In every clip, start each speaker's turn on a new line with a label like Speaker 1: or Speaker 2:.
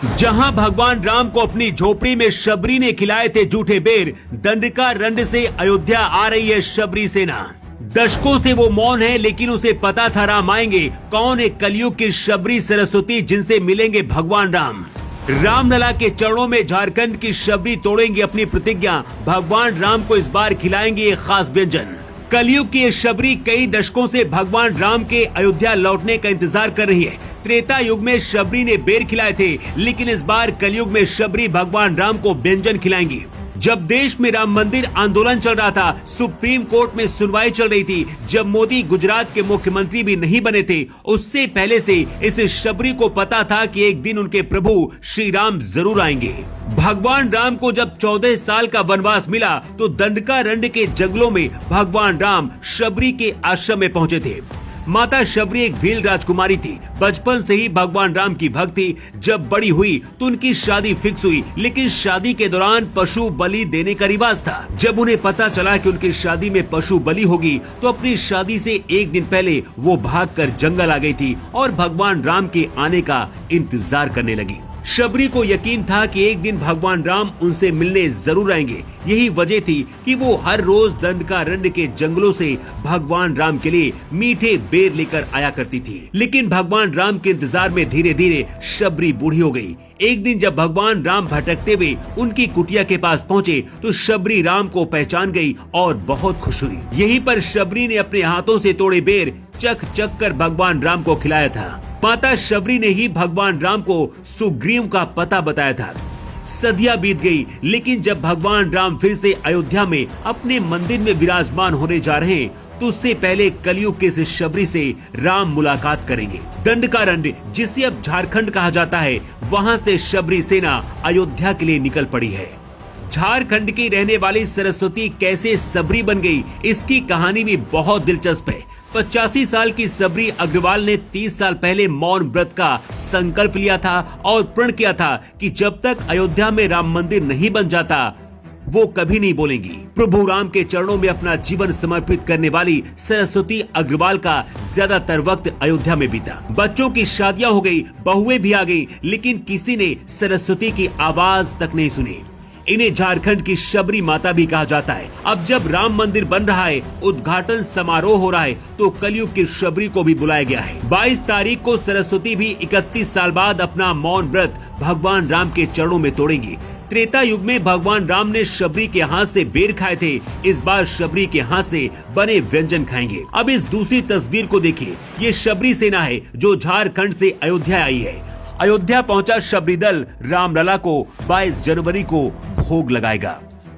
Speaker 1: जहां भगवान राम को अपनी झोपड़ी में शबरी ने खिलाए थे जूठे बेर, दंडका रंड से अयोध्या आ रही है शबरी सेना। दशकों से वो मौन है, लेकिन उसे पता था राम आएंगे। कौन है कलयुग की शबरी सरस्वती जिनसे मिलेंगे भगवान राम? रामलला के चरणों में झारखंड की शबरी तोड़ेंगे अपनी प्रतिज्ञा। भगवान राम को इस बार खिलाएंगे एक खास व्यंजन। कलयुग की ये शबरी कई दशकों से भगवान राम के अयोध्या लौटने का इंतजार कर रही है। त्रेता युग में शबरी ने बेर खिलाए थे, लेकिन इस बार कलयुग में शबरी भगवान राम को व्यंजन खिलाएंगी। जब देश में राम मंदिर आंदोलन चल रहा था, सुप्रीम कोर्ट में सुनवाई चल रही थी, जब मोदी गुजरात के मुख्यमंत्री भी नहीं बने थे, उससे पहले से इस शबरी को पता था कि एक दिन उनके प्रभु श्री राम जरूर आएंगे। भगवान राम को जब 14 साल का वनवास मिला तो दंडका रंड के जंगलों में भगवान राम शबरी के आश्रम में पहुंचे थे। माता शबरी एक भील राजकुमारी थी। बचपन से ही भगवान राम की भक्त थी। जब बड़ी हुई तो उनकी शादी फिक्स हुई, लेकिन शादी के दौरान पशु बलि देने का रिवाज था। जब उन्हें पता चला कि उनकी शादी में पशु बलि होगी, तो अपनी शादी से एक दिन पहले वो भागकर जंगल आ गई थी और भगवान राम के आने का इंतजार करने लगी। शबरी को यकीन था कि एक दिन भगवान राम उनसे मिलने जरूर आएंगे। यही वजह थी कि वो हर रोज दंडका रंड के जंगलों से भगवान राम के लिए मीठे बेर लेकर आया करती थी। लेकिन भगवान राम के इंतजार में धीरे धीरे शबरी बूढ़ी हो गई। एक दिन जब भगवान राम भटकते हुए उनकी कुटिया के पास पहुँचे तो शबरी राम को पहचान गई और बहुत खुश हुई। यहीं पर शबरी ने अपने हाथों से तोड़े बेर चख चख कर भगवान राम को खिलाया था। माता शबरी ने ही भगवान राम को सुग्रीव का पता बताया था। सदियां बीत गई, लेकिन जब भगवान राम फिर से अयोध्या में अपने मंदिर में विराजमान होने जा रहे हैं, तो उससे पहले कलयुग के इस शबरी से राम मुलाकात करेंगे। दंडका रंड, जिसे अब झारखंड कहा जाता है, वहां से शबरी सेना अयोध्या के लिए निकल पड़ी है। झारखंड की रहने वाली सरस्वती कैसे सबरी बन गई, इसकी कहानी भी बहुत दिलचस्प है। 85 साल की सबरी अग्रवाल ने 30 साल पहले मौन व्रत का संकल्प लिया था और प्रण किया था कि जब तक अयोध्या में राम मंदिर नहीं बन जाता, वो कभी नहीं बोलेंगी। प्रभु राम के चरणों में अपना जीवन समर्पित करने वाली सरस्वती अग्रवाल का ज्यादातर वक्त अयोध्या में बीता। बच्चों की शादियां हो गई, बहुएं भी आ गई, लेकिन किसी ने सरस्वती की आवाज तक नहीं सुनी। इन्हें झारखंड की शबरी माता भी कहा जाता है। अब जब राम मंदिर बन रहा है, उद्घाटन समारोह हो रहा है, तो कलयुग की शबरी को भी बुलाया गया है। 22 तारीख को सरस्वती भी 31 साल बाद अपना मौन व्रत भगवान राम के चरणों में तोड़ेंगी। त्रेता युग में भगवान राम ने शबरी के हाथ से बेर खाए थे, इस बार शबरी के हाथ से बने व्यंजन खाएंगे। अब इस दूसरी तस्वीर को देखिए, ये शबरी सेना है जो झारखंड से अयोध्या आई है। अयोध्या पहुंचा शबरी दल रामलला को 22 जनवरी को भोग लगाएगा।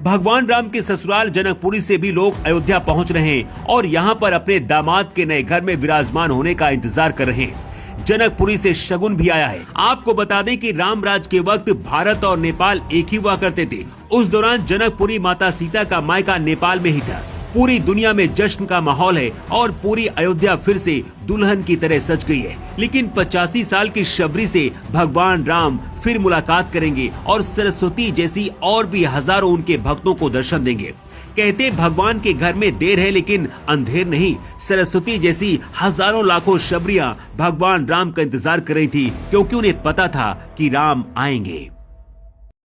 Speaker 1: भगवान राम के ससुराल जनकपुरी से भी लोग अयोध्या पहुंच रहे हैं और यहां पर अपने दामाद के नए घर में विराजमान होने का इंतजार कर रहे हैं। जनकपुरी से शगुन भी आया है। आपको बता दें कि रामराज के वक्त भारत और नेपाल एक ही हुआ करते थे। उस दौरान जनकपुरी माता सीता का मायका नेपाल में ही था। पूरी दुनिया में जश्न का माहौल है और पूरी अयोध्या फिर से दुल्हन की तरह सज गई है। लेकिन 85 साल की शबरी से भगवान राम फिर मुलाकात करेंगे और सरस्वती जैसी और भी हजारों उनके भक्तों को दर्शन देंगे। कहते भगवान के घर में देर है लेकिन अंधेर नहीं। सरस्वती जैसी हजारों लाखों शबरियां भगवान राम का इंतजार कर रही थी, क्योंकि उन्हें पता था कि राम आएंगे।